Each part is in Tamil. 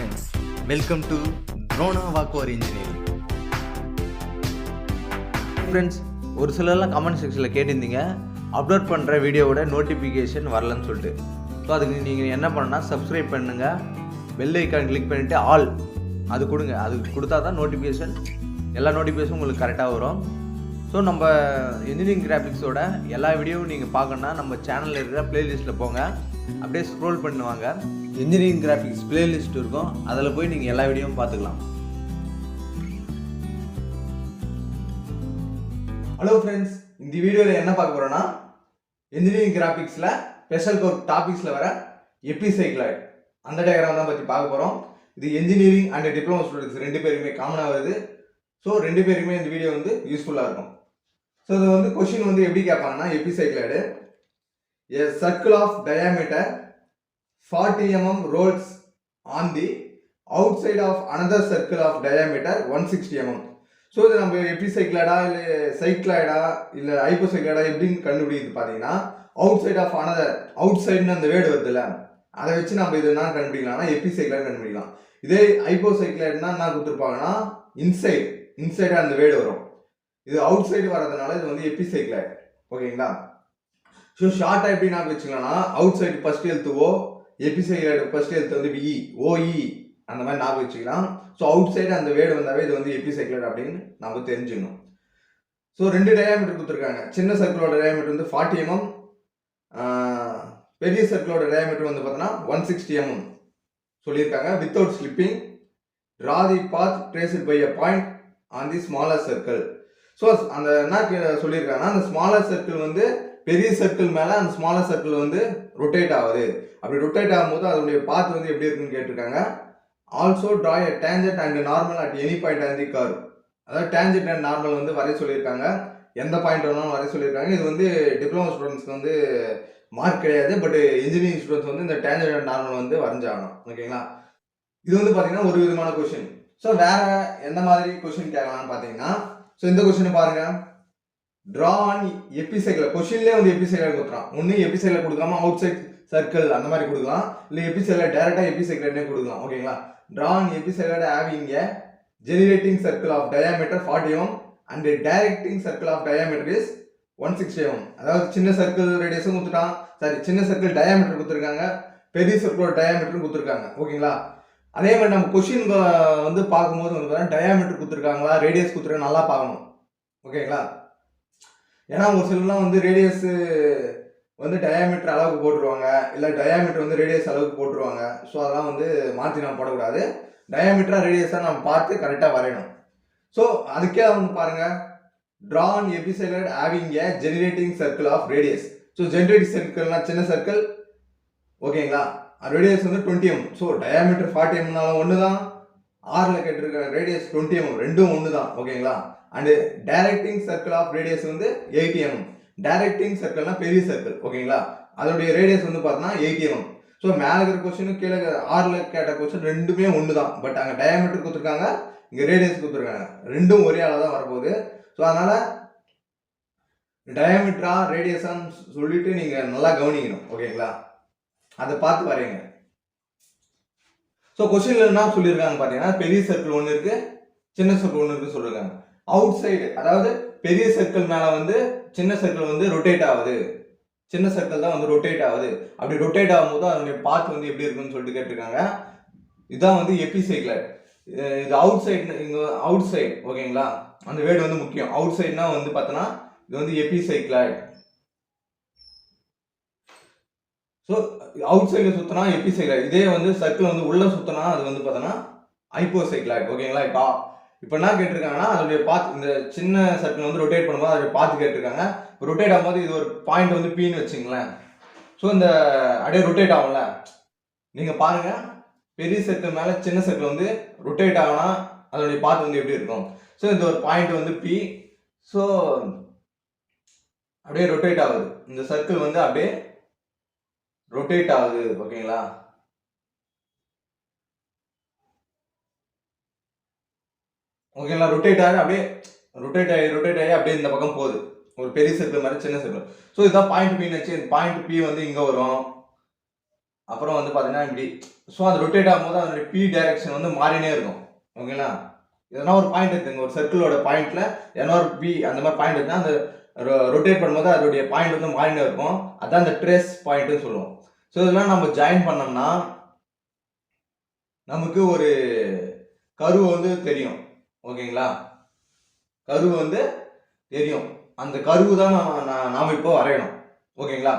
friends, welcome to Drona Walkover engineering. Friends, ஒரு சிலர்லாம் கமெண்ட் செக்ஷனில் கேட்டிருந்தீங்க அப்லோட் பண்ணுற வீடியோவோட நோட்டிஃபிகேஷன் வரலன்னு சொல்லிட்டு. ஸோ அதுக்கு நீங்கள் என்ன பண்ணால் சப்ஸ்கிரைப் பண்ணுங்கள், பெல் ஐக்கான் கிளிக் பண்ணிவிட்டு ஆல் அது கொடுங்க. அது கொடுத்தா தான் நோட்டிஃபிகேஷன் எல்லா நோட்டிஃபிகேஷனும் உங்களுக்கு கரெக்டாக வரும். ஸோ நம்ம இன்ஜினியரிங் கிராஃபிக்ஸோட எல்லா வீடியோவும் நீங்கள் பார்க்கணுன்னா நம்ம சேனலில் இருக்கிற ப்ளேலிஸ்ட்டில் போங்க, அப்படியே ஸ்க்ரோல் பண்ணுவாங்க. இன்ஜினியரிங் கிராஃபிக்ஸ் பிளேலிஸ்ட் இருக்கும், அதில் போய் நீங்கள் எல்லா வீடியோவும் பார்த்துக்கலாம். ஹலோ ஃப்ரெண்ட்ஸ், இந்த வீடியோவில் என்ன பார்க்க போகிறோன்னா இன்ஜினியரிங் கிராஃபிக்ஸில் ஸ்பெஷல் கோர்ஸ் டாபிக்ஸில் வர எபிசைக்ளாய்ட் அந்த டயக்ராம் தான் பற்றி பார்க்க போகிறோம். இது இன்ஜினியரிங் அண்ட் டிப்ளமோ ஸ்டூடெண்ட்ஸ் ரெண்டு பேருமே காமனாக வருது. ஸோ ரெண்டு பேருமே இந்த வீடியோ வந்து யூஸ்ஃபுல்லாக இருக்கும். ஸோ இது வந்து கொஷின் வந்து எப்படி கேட்பாங்கன்னா, எபிசைக்ளாய்டு a circle of diameter 40 mm rolls on the outside of another circle of diameter 160 mm. So இது நம்ம எபிசைக்ளாய்டா இல்லை சைக்ளாய்டா இல்லை ஹைப்போசைக்ளாய்டா எப்படின்னு கண்டுபிடிக்கிறது பார்த்தீங்கன்னா, அவுட் சைட் ஆஃப் அனதர், அவுட் சைடுன்னு அந்த வேர்டு வருதுல்ல, அதை வச்சு நம்ம இது என்ன கண்டுபிடிக்கலாம்னா எபிசைக்ளாய்டு கண்டுபிடிக்கலாம். இதே ஹைப்போசைக்ளாய்டுனா என்ன கொடுத்துருப்பாங்கன்னா இன்சைடாக அந்த வேர்டு வரும். இது அவுட் சைடு வரதுனால இது வந்து எபிசைக்ளாய்டு. ஓகேங்களா? ஸோ ஷார்ட்டாக எப்படி நான் வச்சுக்கலாம்னா, அவுட் சைடு ஃபர்ஸ்ட் எழுத்து ஓ, எபிசைக்ளாய்டு ஃபர்ஸ்ட் எழுத்து வந்து விஇ, ஓஇ அந்த மாதிரி ஞாபகம் வச்சுக்கலாம். ஸோ அவுட் சைடு அந்த வேர்டு வந்தாவே இது வந்து எபிசைக்ளாய்டு அப்படின்னு நம்ம தெரிஞ்சுக்கணும். ஸோ ரெண்டு டயாமீட்டர் கொடுத்துருக்காங்க. சின்ன சர்க்கிளோட டயாமீட்டர் வந்து 40 mm, பெரிய சர்க்கிளோட டயாமீட்டர் வந்து பார்த்தோன்னா 160 mm சொல்லியிருக்காங்க. Without slipping draw the path traced by a point on the smaller circle. So அந்த என்ன சொல்லியிருக்காங்கன்னா, அந்த ஸ்மாலர் சர்க்கிள் வந்து பெரிய சர்க்கிள் மேலே அந்த ஸ்மாலர் சர்க்கிள் வந்து ரொட்டேட் ஆகுது. அப்படி ரொட்டேட் ஆகும்போது அதனுடைய பாத் வந்து எப்படி இருக்குன்னு கேட்டிருக்காங்க. Also draw a tangent and normal at any point on the curve. அதாவது டேஞ்சன்ட் அண்ட் நார்மல் வந்து வரைய சொல்லியிருக்காங்க, எந்த பாயிண்ட் வேணாலும் வரைய சொல்லியிருக்காங்க. இது வந்து டிப்ளமோ ஸ்டூடெண்ட்ஸ்க்கு வந்து மார்க் கிடையாது, பட் இன்ஜினியரிங் ஸ்டூடெண்ட்ஸ் வந்து இந்த டேஞ்சன்ட் அண்ட் நார்மல் வந்து வரைஞ்சாகணும். ஓகேங்களா? இது வந்து பார்த்தீங்கன்னா ஒரு விதமான கொஷின். ஸோ வேற எந்த மாதிரி கொஷின் கேட்கலாம்னு பார்த்தீங்கன்னா, ஸோ இந்த கொஷினை பாருங்க. Draw an எபிசைக்ளாய்டு. கொஷின்லேயே வந்து எபிசைக்ளாய்டு கொடுத்துறான். ஒன்று எபிசைக்ளாய்டு கொடுக்காம அவுட் சைட் சர்க்கிள் அந்த மாதிரி கொடுக்கலாம், இல்லை எபிசைக்ளாய்டு டேரெக்டாக எபிசைக்ளாய்டே கொடுக்கலாம். ஓகேங்களா? Draw an epicycloid having a generating circle of diameter 40 mm and directing circle of diameter is 160 mm. அதாவது சின்ன சர்க்கிள் ரேடியஸும் கொடுத்துட்டான், சின்ன சர்க்கிள் டயாமீட்டர் கொடுத்துருக்காங்க, பெரிய சர்க்கிளோட டயாமீட்டரும் கொடுத்துருக்காங்க. ஓகேங்களா? அதே மாதிரி நம்ம கொஷின் வந்து பார்க்கும்போது வந்து பார்த்தீங்கன்னா டயாமீட்டர் கொடுத்துருக்காங்களா, ரேடியஸ் கொடுத்துருக்காங்க நல்லா பார்க்கணும். ஓகேங்களா? ஏன்னா ஒரு சிலர்லாம் வந்து ரேடியஸ் வந்து டயாமீட்டர் அளவுக்கு போட்டுருவாங்க, இல்லை டயாமீட்டர் வந்து ரேடியஸ் அளவுக்கு போட்டுருவாங்க. ஸோ அதெல்லாம் வந்து மாற்றி நம்ம போடக்கூடாது. டயாமீட்டராக ரேடியஸாக நம்ம பார்த்து கரெக்டாக வரையணும். ஸோ அதுக்கே வந்து பாருங்க, draw an epicycloid having a generating circle of radius. So generating சர்க்கிள்னா சின்ன சர்க்கிள். ஓகேங்களா? ரேடியஸ் வந்து 20 mm. ஸோ டயாமீட்டர் 40 mmனாலும் ஒன்று தான், ஆரில் கேட்டிருக்க ரேடியஸ் 20 mm, ரெண்டும் ஒன்று தான். ஓகேங்களா? And directing circle of radius வந்து 80 mm. டைரக்டிங் சர்க்கிள்னா பெரிய சர்க்கிள். ஓகேங்களா? அதோடைய ரேடியஸ் வந்து பார்த்தோன்னா 80 mm. ஸோ மேலே இருக்கிற கொஸ்டினும் கீழே ஆரில் கேட்ட கொஸ்டின் ரெண்டுமே ஒன்று தான், பட் அங்கே டயாமீட்டர் கொடுத்துருக்காங்க, இங்கே ரேடியஸ் கொடுத்துருக்காங்க, ரெண்டும் ஒரே அளவு தான் வரப்போகுது. ஸோ அதனால டயாமீட்டரா ரேடியஸான்னு சொல்லிட்டு நீங்கள் நல்லா கவனிக்கணும். ஓகேங்களா? அதை பார்த்து வரையுங்க. ஸோ கொஸ்டின்ல என்ன சொல்லியிருக்காங்க பார்த்தீங்கன்னா, பெரிய சர்க்கிள் ஒன்று இருக்கு, சின்ன சர்க்கிள் ஒன்று இருக்கு சொல்லியிருக்காங்க. அவுட் சைடு, அதாவது பெரிய சர்க்கிள் மேலே வந்து சின்ன சர்க்கிள் வந்து ரொட்டேட் ஆகுது, சின்ன சர்க்கிள் தான் வந்து ரொட்டேட் ஆகுது. அப்படி ரொட்டேட் ஆகும்போது அதனுடைய பாத் வந்து எப்படி இருக்குன்னு சொல்லிட்டு கேட்டிருக்காங்க. இதுதான் வந்து எபிசைக்ளாய்டு. இது அவுட் சைடு, இங்கே அவுட் சைடு. ஓகேங்களா? அந்த வேர்டு வந்து முக்கியம். அவுட் சைடுனா வந்து பார்த்தோன்னா இது வந்து எபிசைக்ளாய்டு. ஸோ அவுட் சைடில் சுற்றினா எபிசைக்ளாய்டு. இதே வந்து சர்க்கிள் வந்து உள்ளே சுற்றினா அது வந்து பார்த்தோன்னா ஹைப்போசைக்ளாய்டு. ஓகேங்களா? இப்போ என்ன கேட்டிருக்காங்கன்னா, அதோடைய பாத், இந்த சின்ன சர்க்கிள் வந்து ரொட்டேட் பண்ணும்போது அதோடைய பாத்து கேட்டிருக்காங்க. இப்போ ரொட்டேட் ஆகும்போது இது ஒரு பாயிண்ட் வந்து பீன்னு வச்சுங்களேன். ஸோ இந்த அப்படியே ரொட்டேட் ஆகும்ல, நீங்கள் பாருங்கள், பெரிய சர்க்கிள் மேலே சின்ன சர்க்கிள் வந்து ரொட்டேட் ஆகுனா அதோடைய பாத் வந்து எப்படி இருக்கும். ஸோ இந்த ஒரு பாயிண்ட் வந்து பி. ஸோ அப்படியே ரொட்டேட் ஆகுது, இந்த சர்க்கிள் வந்து அப்படியே ரொட்டேட் ஆகுது. ஓகேங்களா? ஓகேங்களா? ரொட்டேட் ஆகி அப்படியே ரொட்டேட் ஆகி அப்படியே இந்த பக்கம் போகுது, ஒரு பெரிய சர்க்கிள் மாதிரி சின்ன சர்க்கிள். ஸோ இதுதான் பாயிண்ட் பின்னு வச்சு, பாயிண்ட் பி வந்து இங்கே வரும், அப்புறம் வந்து பார்த்தீங்கன்னா இப்படி. ஸோ அது ரொட்டேட் ஆகும்போது அதோட பி டைரக்ஷன் வந்து மாறினே இருக்கும். ஓகேங்களா? எதனா ஒரு பாயிண்ட் இருக்குங்க, ஒரு சர்க்கிளோட பாயிண்ட்ல எதனா ஒரு பி அந்த மாதிரி பாயிண்ட் இருக்குன்னா அந்த ரொட்டேட் பண்ணும்போது அதோடைய பாயிண்ட் வந்து மாறினே இருக்கும். அதான் அந்த ட்ரேஸ் பாயிண்ட்னு சொல்லுவோம். ஸோ இதெல்லாம் நம்ம ஜாயின் பண்ணோம்னா நமக்கு ஒரு கர்வ் வந்து தெரியும். ஓகேங்களா? கர்வ் வந்து தெரியும். அந்த கர்வ் தான் நாம இப்போ வரையணும். ஓகேங்களா?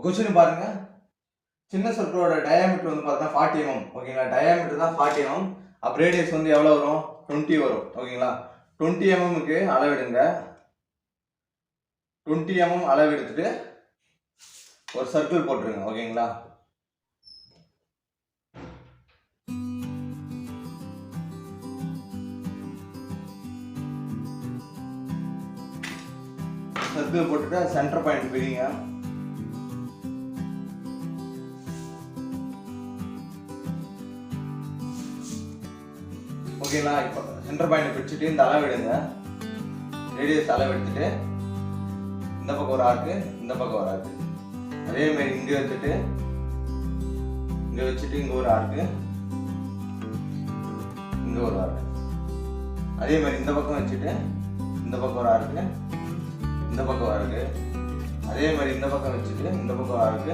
கொஸ்டின் பாருங்க. சின்ன சர்க்கிளோட டயாமீட்டர் வந்து பார்த்தா 40 mm. ஓகேங்களா? டயாமீட்டர் தான் 40 mm. அப்ப ரேடியஸ் வந்து எவ்வளவு வரும்? 20 வரும். ஓகேங்களா? 20 mmக்கு அளவெடுங்க. 20 mm அளவு எடுத்துட்டு ஒரு சர்க்கிள் போட்டுருங்க. ஓகேங்களா? சர்க்கிள் போட்டுட்டு சென்டர் பாயிண்ட் பிரிங்க. ஓகேங்களா? இப்போ சென்டர் பாயிண்ட் பிரிச்சுட்டு இந்த அளவு எடுங்க. ரேடியஸ் அளவு எடுத்துட்டு இந்த பக்கம் ஒரு ஆர்க்கு, இந்த பக்கம் ஒரு ஆர்க்கு. அதே மாதிரி இங்க வச்சுட்டு இங்க வச்சுட்டு இங்க ஒரு ஆர்க்கு, இங்க ஒரு ஆர்க்கு. அதே மாதிரி இந்த பக்கம் வச்சுட்டு இந்த பக்கம் ஒரு ஆர்க்கு, இந்த பக்கம் ஒரு ஆர்க்கு. அதே மாதிரி இந்த பக்கம் வச்சுட்டு இந்த பக்கம் ஒரு ஆர்க்கு,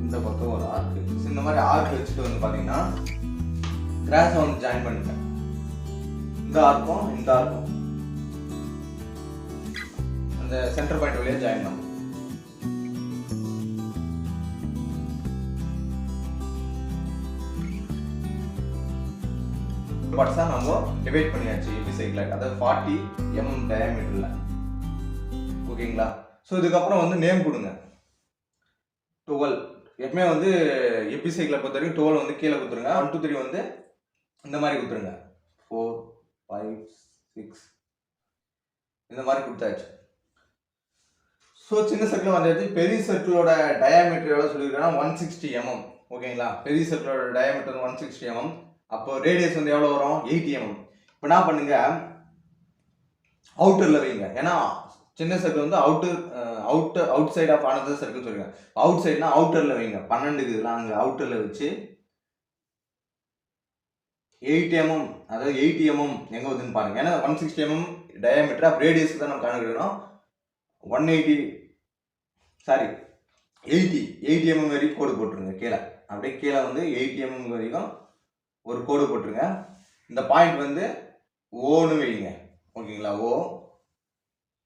இந்த பக்கம் ஒரு ஆர்க்கு. இந்த மாதிரி ஆர்க் வச்சுட்டு வந்து பாத்தீங்கன்னா கிராஸை வந்து ஜாயின் பண்ணுங்க. இந்த ஆர்க்கும் இந்த ஆர்க்கும் அந்த சென்டர் பாயிண்ட் வழியா ஜாயின் பண்ணுங்க. பார்ட்ஸா நம்ம டிவைட் பண்ணியாச்சு எபிசைக்ளாய்ட், அதாவது 40 mm டயாமீட்டர்ல. ஓகேங்களா? ஸோ இதுக்கப்புறம் வந்து நேம் கொடுங்க. 12 எப்பவுமே வந்து எபிசைக்ளை பொறுத்த வரைக்கும் 12 வந்து கீழே கொடுத்துருங்க. 1 2 3 வந்து இந்த மாதிரி கொடுத்துருங்க. 4 5 6 இந்த மாதிரி கொடுத்தாச்சு. ஸோ சின்ன சர்க்கிள் வந்தாச்சு. பெரிய சர்க்கிளோட டயாமீட்டர் எவ்வளோ சொல்லியிருக்கேன்னா 160 mm. ஓகேங்களா? பெரிய சர்க்கிளோட டயாமீட்டர் 160 mm. அப்போ ரேடியஸ் வந்து எவ்வளோ வரும்? 80 mm. இப்போ என்ன பண்ணுங்க, அவுட்டரில் வைங்க. ஏன்னா சின்ன சர்க்கிள் வந்து outside of another circle சொல்லுங்க. அவுட் சைட்னா அவுட்டரில் வைங்க. 12 இதெல்லாம் அங்கே அவுட்டரில் வச்சு 8 mm, அதாவது 80 mm எங்கே வருதுன்னு பாருங்க. ஏன்னா 160 mm டயாமீட்டர், அப்போ ரேடியஸ் தான் நம்ம கணக்கிடணும். 80 mm வரைக்கும் கோடு போட்டுருங்க. கீழே அப்படியே கீழே வந்து 80 mm வரைக்கும் ஒரு கோடு போட்டுருங்க. இந்த பாயிண்ட் வந்து ஓன்னு வைங்க. ஓகேங்களா? ஓ.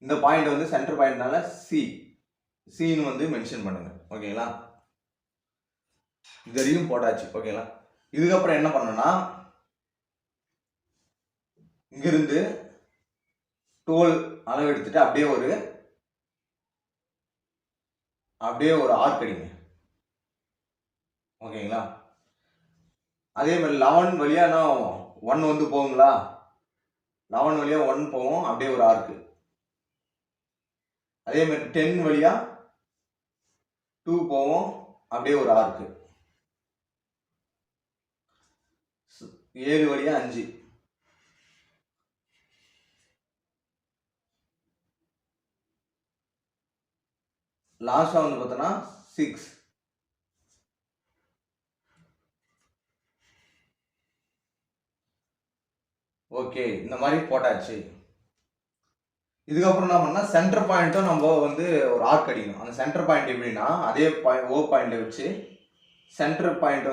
இந்த பாயிண்ட் வந்து சென்டர் பாயிண்ட்னால சின்னு வந்து மென்ஷன் பண்ணுங்க. ஓகேங்களா? இது வரையும் போட்டாச்சு. ஓகேங்களா? இதுக்கப்புறம் என்ன பண்ணணும்னா இங்கிருந்து 12 அளவு எடுத்துட்டு அப்படியே ஒரு ஆர்க் அடிங்க. ஓகேங்களா? அதே மாதிரி 11 வழியா 1 வந்து போகுங்களா? 11 வழியா 1 போகும், அப்படியே ஒரு ஆர்க்கு. அதே மாதிரி 10 வழியா 2 போகும், அப்படியே ஒரு ஆர்க்கு. 7 வழியா 5. லாஸ்டா வந்து பார்த்தோன்னா 6. ஓகே, இந்த மாதிரி போட்டாச்சு. இதுக்கப்புறம் என்ன பண்ணா சென்டர் பாயிண்ட்டும் நம்ம வந்து ஒரு ஆர்க் அடிக்கணும். அந்த சென்டர் பாயிண்ட் எப்படின்னா அதே ஓ பாயிண்ட்ல வச்சு சென்டர் பாயிண்ட்ல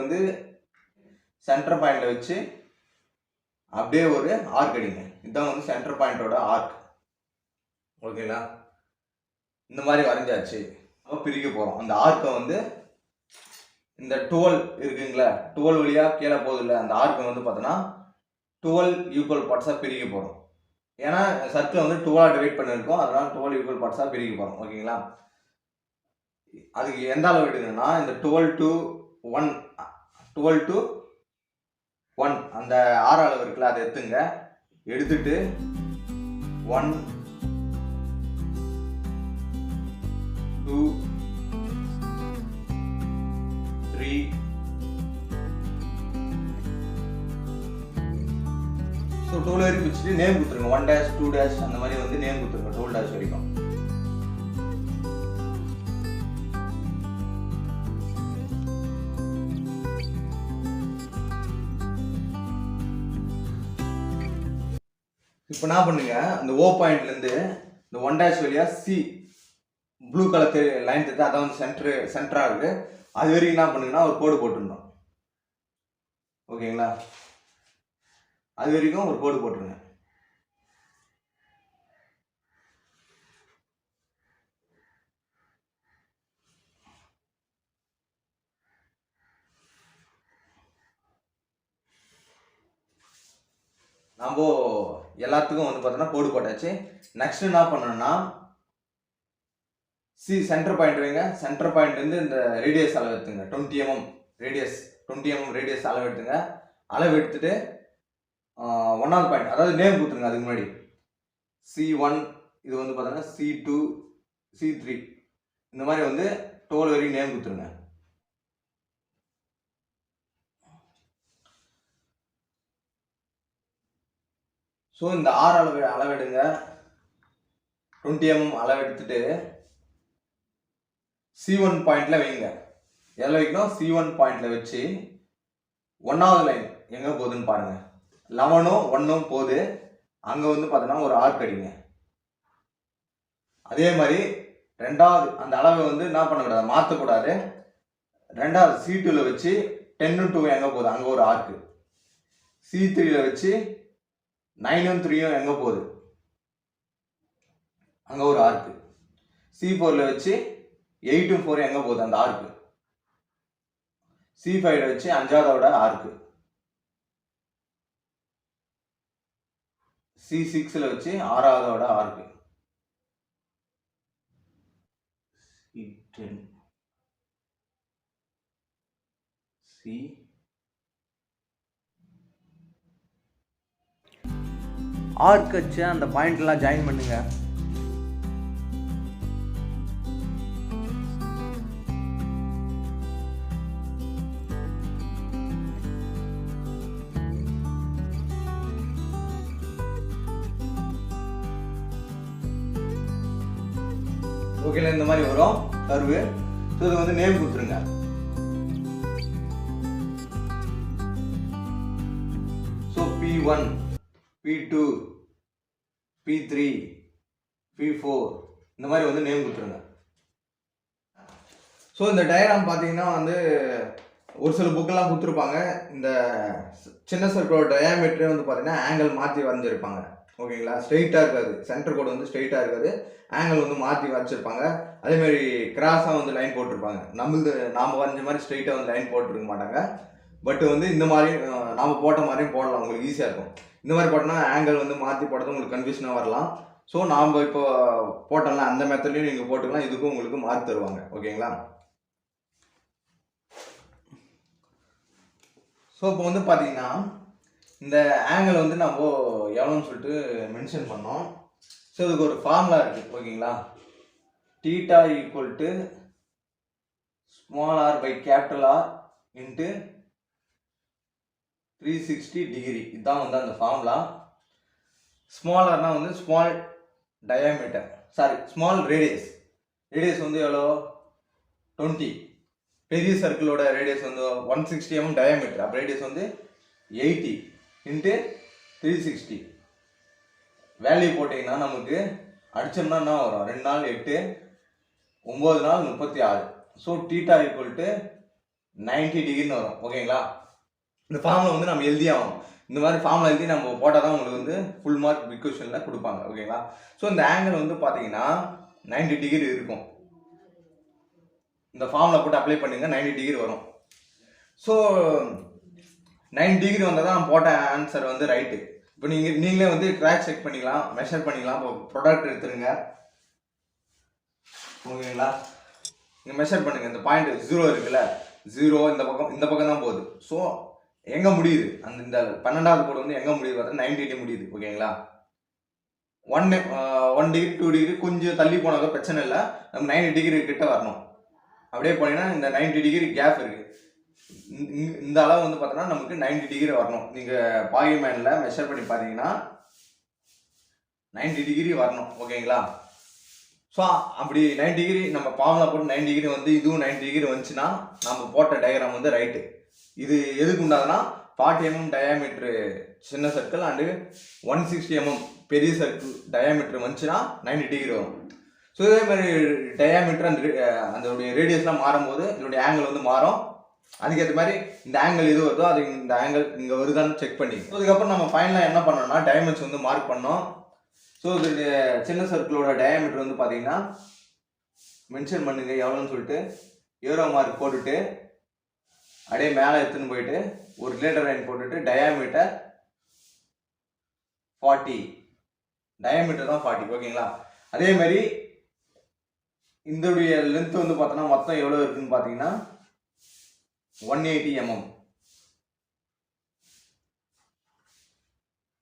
வச்சு அப்படியே ஒரு ஆர்க் அடிங்க. இதுதான் வந்து சென்டர் பாயிண்டோட ஆர்க். ஓகேங்களா? இந்த மாதிரி வரைஞ்சாச்சு. நம்ம பிரிக்க போறோம். அந்த ஆர்க்கை வந்து இந்த 12 இருக்குங்களா, 12 வழியா கீழே போகுது இல்லை, அந்த ஆர்க்கை வந்து பார்த்தோன்னா 12 ஈக்குவல் பார்ட்ஸா பிரிக்க போறோம். ஏன்னா சர்க்கிள் வந்து 12 டிவைட் பண்ணிருக்கோம், அதனால 12 ஈக்குவல் பார்ட்ஸா பிரிக்க போறோம். ஓகேங்களா? அதுக்கு எந்த அளவு எடுக்கணும்னா இந்த 12 to 1 அந்த 6 அளவு இருக்குல்ல, அதை எடுத்துங்க. எடுத்துட்டு 1 2 3 ஸோ 12 வரைக்கும் வச்சுட்டு நேம் கொடுத்துருங்க. 1 dash 2 dash அந்த மாதிரி வந்து நேம் கொடுத்துருங்க 12 dash வரைக்கும். இப்போ என்ன பண்ணுங்க, இந்த O பாயிண்ட்லேருந்து இந்த 1' வழியா C ப்ளூ கலர் லைன் தெரியுது, அதான் வந்து சென்டராக இருக்குது. அது வரைக்கும் என்ன பண்ணுங்கன்னா ஒரு கோடு போட்டுருந்தோம். ஓகேங்களா, அது வரைக்கும் ஒரு கோடு போட்டுருங்க. நம்ம எல்லாத்துக்கும் வந்து பார்த்தோன்னா கோடு போட்டாச்சு. நெக்ஸ்ட் என்ன பண்ணணும்னா சென்டர் பாயிண்ட் வைங்க. சென்டர் பாயிண்ட்லேருந்து இந்த ரேடியஸ் அளவு எடுத்துங்க, 20 mm ரேடியஸ் அளவு எடுத்துங்க. அளவு எடுத்துட்டு 1வது பாயிண்ட், அதாவது நேம் கொடுத்துருங்க. அதுக்கு முன்னாடி C1, இது வந்து பார்த்தோன்னா C2, C3, இந்த மாதிரி வந்து 12 வரைக்கும் நேம் கொடுத்துருங்க. ஸோ இந்த 6 அளவெடுங்க. 20 mm அளவு எடுத்துட்டு C1 பாயிண்ட்ல வைங்க. எதில் வைக்கணும்? C1 பாயிண்ட்ல வச்சு 1வது லைன் எங்கே போகுதுன்னு பாருங்க. 11ம் 1ம் போகுது. அங்கே வந்து பார்த்தோன்னா ஒரு ஆர்க் அடிங்க. அதே மாதிரி 2வது அந்த அளவை வந்து என்ன பண்ணக்கூடாது, மாற்றக்கூடாது. 2வது C2ல வச்சு 10ம் 2 எங்கே போகுது, அங்கே ஒரு ஆர்க்கு. C3ல வச்சு 9ம் 3ம் எங்கே போகுது, அங்கே ஒரு ஆர்க்கு. C4ல வச்சு 8ம் 4 எங்கே போகுது, அந்த ஆர்க்கு. C5ல வச்சு 5வதோட ஆர்க்கு. C6ல வச்சு 6வதோட ஆர்க்கு. C10, ஆர்க் வச்சு அந்த பாயிண்ட்லாம் ஜாயின் பண்ணுங்க. ஓகேல, இந்த மாதிரி வரும் கர்வு. ஸோ இது வந்து நேம் கொடுத்துருங்க. So P1, P2, P3, P4 இந்த மாதிரி வந்து நேம் கொடுத்துருங்க. ஸோ இந்த டயக்ராம் பார்த்தீங்கன்னா வந்து ஒரு சில புக்கெல்லாம் கொடுத்துருப்பாங்க. இந்த சின்ன சர்க்கிளோட டயாமீட்டரே வந்து பார்த்தீங்கன்னா ஆங்கிள் மாற்றி வரைஞ்சிருப்பாங்க. ஓகேங்களா, ஸ்ட்ரெயிட்டாக இருக்காது. சென்டர் கோடு வந்து ஸ்ட்ரெயிட்டாக இருக்காது, ஆங்கிள் வந்து மாற்றி வரைச்சிருப்பாங்க. அதேமாதிரி கிராஸாக வந்து லைன் போட்டிருப்பாங்க. நாம் வரைஞ்ச மாதிரி ஸ்ட்ரெயிட்டாக வந்து லைன் போட்டுருக்க மாட்டாங்க. பட் வந்து இந்த மாதிரி நாம் போட்ட மாதிரியும் போடலாம், உங்களுக்கு ஈஸியாக இருக்கும். இந்த மாதிரி போட்டோம்னா ஆங்கிள் வந்து மாற்றி போடுறது உங்களுக்கு கன்ஃபியூஷனாக வரலாம். ஸோ நாம் இப்போ போட்டோம்னா அந்த மெத்தட்லையும் நீங்கள் போட்டுக்கலாம். இதுக்கும் உங்களுக்கு மார்க் தருவாங்க. ஓகேங்களா, ஸோ இப்போ வந்து பார்த்தீங்கன்னா இந்த ஆங்கிள் வந்து நம்ம எவ்வளோன்னு சொல்லிட்டு மென்ஷன் பண்ணோம். ஸோ இதுக்கு ஒரு ஃபார்முலா இருக்குது. ஓகேங்களா, θ = r by R into 360 degree. இதுதான் வந்து அந்த ஃபார்முலா. ஸ்மால் ஆர்னா வந்து ஸ்மால் டயாமீட்டர், ஸ்மால் ரேடியஸ் வந்து எவ்வளோ, 20. பெரிய சர்க்கிளோட ரேடியஸ் வந்து 160 mm டயாமீட்டர். அப்போ ரேடியஸ் வந்து 80 into 360. வேல்யூ போட்டிங்கன்னா நமக்கு அடிச்சோம்னா என்ன வரும், 2 நாள் 8, 9 நாள் 36. ஸோ θ = 90 டிகிரின்னு வரும். ஓகேங்களா, இந்த ஃபார்முலா வந்து நம்ம எழுதி ஆகணும். இந்த மாதிரி ஃபார்முலா எழுதி நம்ம போட்டால் தான் உங்களுக்கு வந்து ஃபுல் மார்க் பிக் கொஸ்டினில் கொடுப்பாங்க. ஓகேங்களா, ஸோ இந்த ஆங்கிள் வந்து பார்த்தீங்கன்னா 90 டிகிரி இருக்கும். இந்த ஃபார்முலா போட்டு அப்ளை பண்ணுங்க, 90 டிகிரி வரும். ஸோ 90 டிகிரி வந்தால் தான் நான் போட்ட ஆன்சர் வந்து ரைட்டு. இப்போ நீங்களே வந்து கிராஸ் செக் பண்ணிக்கலாம், மெஷர் பண்ணிக்கலாம். இப்போ ப்ராடக்ட் எடுத்துருங்க. ஓகேங்களா, நீங்கள் மெஷர் பண்ணுங்கள். இந்த பாயிண்ட் 0 இருக்குல்ல, 0 இந்த பக்கம் தான் போகுது. ஸோ எங்கே முடியுது, இந்த 12வது கோடு வந்து எங்கே முடியுது பார்த்தா 90 டிகிரி முடியுது. ஓகேங்களா, 1 டிகிரி 2 டிகிரி கொஞ்சம் தள்ளி போனாலும் பிரச்சனை இல்லை. நம்ம 90 டிகிரி கிட்ட வரணும். அப்படியே போனீங்கன்னா இந்த 90 டிகிரி கேப் இருக்குது. இந்த அளவு வந்து பார்த்தோன்னா நமக்கு 90 டிகிரி வரணும். நீங்கள் பாகிமேனில் மெஷர் பண்ணி பார்த்தீங்கன்னா 90 டிகிரி வரணும். ஓகேங்களா, ஸோ அப்படி 90 டிகிரி நம்ம ஃபார்முலா போட்டு 90 டிகிரி வந்து இதுவும் 90 டிகிரி வந்துச்சுன்னா நம்ம போட்ட டயக்ராம் வந்து ரைட்டு. இது எதுக்கு உண்டாதுன்னா 40 mm டயாமீட்ரு சின்ன சர்க்கிள் அண்டு 160 mm பெரிய சர்க்கிள் டயாமீட்ரு வந்துச்சுன்னா 90 டிகிரி வரும். ஸோ இதே மாதிரி டயாமீட்டர் அதோடைய ரேடியஸ்லாம் மாறும்போது இதோடைய ஆங்கிள் வந்து மாறும். அதுக்கேற்ற மாதிரி இந்த ஆங்கிள் எது வருதோ அது இந்த ஆங்கிள் இங்கே வருதான்னு செக் பண்ணி அதுக்கப்புறம் நம்ம ஃபைனலாக என்ன பண்ணோம்னா டைமென்ஷன் வந்து மார்க் பண்ணோம். ஸோ இதோடைய சின்ன சர்க்கிளோட டயாமீட்டர் வந்து பார்த்தீங்கன்னா மென்ஷன் பண்ணுங்க எவ்வளோன்னு சொல்லிட்டு ஏரோ மார்க் போட்டுட்டு அப்படியே மேலே எடுத்துன்னு போயிட்டு ஒரு ரிலேட்டர் லைன் போட்டுட்டு டயாமீட்டர் 40 டயாமீட்டர் தான் 40 ஓகேங்களா. அதே மாதிரி இதோடைய லென்த் வந்து பார்த்தோன்னா மொத்தம் எவ்வளோ இருக்குன்னு பார்த்தீங்கன்னா 180 mm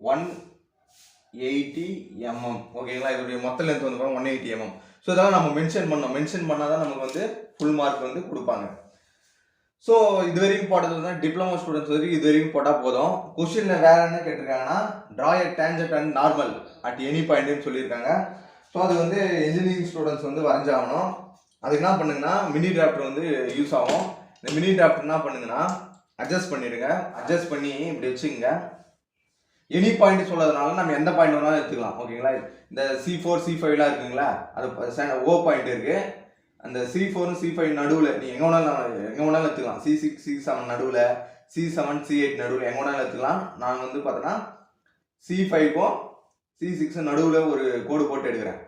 180 mm ஓகேங்களா. இதோடைய மொத்த லென்த் வந்து 180 mm. ஸோ இதெல்லாம் நம்ம மென்ஷன் பண்ணால் தான் நமக்கு வந்து ஃபுல் மார்க் வந்து கொடுப்பாங்க. ஸோ இது வரைக்கும் போட்டது வந்து டிப்ளமோ ஸ்டூடெண்ட்ஸ் வரைக்கும் இது வரைக்கும் போட்டால் போதும். கொஸ்டினில் வேறு என்ன கேட்டிருக்காங்கன்னா draw a tangent and normal at any பாயிண்ட்னு சொல்லியிருக்காங்க. ஸோ அது வந்து இன்ஜினியரிங் ஸ்டூடெண்ட்ஸ் வந்து வரைஞ்சாகணும். அதுக்கு என்ன பண்ணுங்கன்னா மினி டிராஃப்டர் வந்து யூஸ் ஆகும். இந்த மினி டிராஃப்டர் என்ன பண்ணுங்கன்னா அட்ஜஸ்ட் பண்ணிடுங்க. அட்ஜஸ்ட் பண்ணி இப்படி வச்சுக்கோங்க. எனி பாயிண்ட் சொல்றதுனால நம்ம எந்த பாயிண்ட் வேணாலும் எடுத்துக்கலாம் ஓகேங்களா. இந்த C4 C5லாம் இருக்குங்களா, அது ஓ பாயிண்ட் இருக்கு. அந்த C4 C5 நடுவில் நீ எங்கே வேணாலும் எடுத்துக்கலாம். C6 C7 நடுவில், C7 C8 நடுவில் எங்கே வேணாலும் எடுத்துக்கலாம். நான் வந்து பார்த்தோன்னா C5க்கும் C6 நடுவில் ஒரு கோடு போட்டு எடுக்கிறேன்.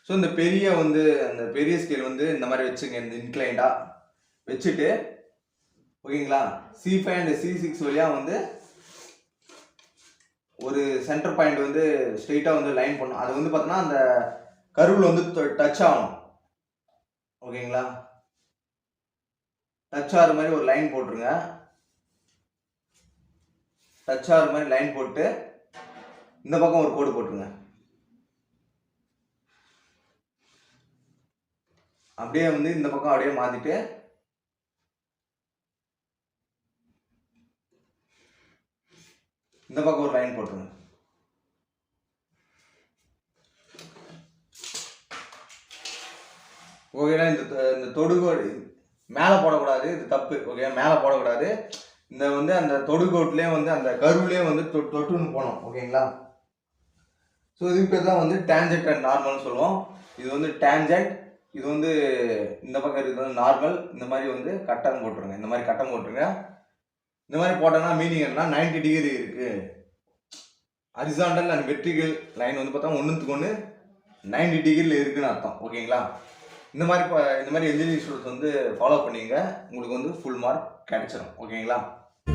ஸோ இந்த பெரிய ஸ்கேல் வந்து இந்த மாதிரி வச்சுங்க. இந்த இன்க்ளைண்டாக வச்சுட்டு ஓகேங்களா C5 அண்ட் C6 வழியாக வந்து ஒரு சென்டர் பாயிண்ட் வந்து ஸ்ட்ரெயிட்டாக வந்து லைன் பண்ணும். அது வந்து பார்த்தோன்னா அந்த கர்வில் வந்து டச் ஆகணும் ஓகேங்களா. டச் ஆகிற மாதிரி ஒரு லைன் போட்டுருங்க. டச் ஆகிற மாதிரி லைன் போட்டு இந்த பக்கம் ஒரு கோடு போட்டுருங்க. அப்படியே வந்து இந்த பக்கம் அப்படியே மாற்றிட்டு இந்த பக்கம் ஒரு லைன் போட்டுருங்க. ஓகேங்களா. இந்த தொடுகோடு மேலே போடக்கூடாது, இது தப்பு ஓகே. மேலே போடக்கூடாது. இந்த வந்து அந்த தொடுகோட்லேயே வந்து அந்த கருவிலே வந்து தொட்டுன்னு போனோம் ஓகேங்களா. ஸோ இதுக்கு பேர் தான் வந்து டேஞ்சன்ட் அண்ட் நார்மல்னு சொல்லுவோம். இது வந்து டேஞ்சன்ட், இது வந்து இந்த பக்கம் இருக்கிறது வந்து நார்மல். இந்த மாதிரி வந்து கட்டம் போட்டுருங்க. இந்த மாதிரி கட்டம் போட்டுருங்க. இந்த மாதிரி போட்டோம்னா மீனிங் என்னன்னா 90 டிகிரி இருக்கு. ஹரிசாண்டல் அண்ட் வெர்டிகல் லைன் வந்து பார்த்தா ஒன்றுத்துக்கு ஒன்று 90 டிகிரியில் இருக்குன்னு அர்த்தம் ஓகேங்களா. இந்த மாதிரி இன்ஜினியரிங் ஸ்டூடெண்ட்ஸ் வந்து ஃபாலோ பண்ணிங்க, உங்களுக்கு வந்து ஃபுல் மார்க் கிடைச்சிடும் ஓகேங்களா.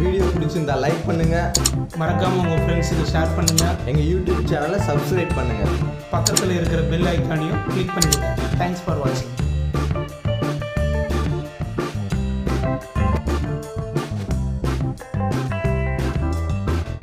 வீடியோ பிடிச்சிருந்தா லைக் பண்ணுங்க, மறக்காம உங்க ஃப்ரெண்ட்ஸுக்கு ஷேர் பண்ணுங்க. எங்கள் யூடியூப் சேனலை சப்ஸ்கிரைப் பண்ணுங்க, பக்கத்தில் இருக்கிற பெல் ஐக்கானையும் கிளிக் பண்ணுங்க. தேங்க்ஸ் ஃபார் வாட்சிங்.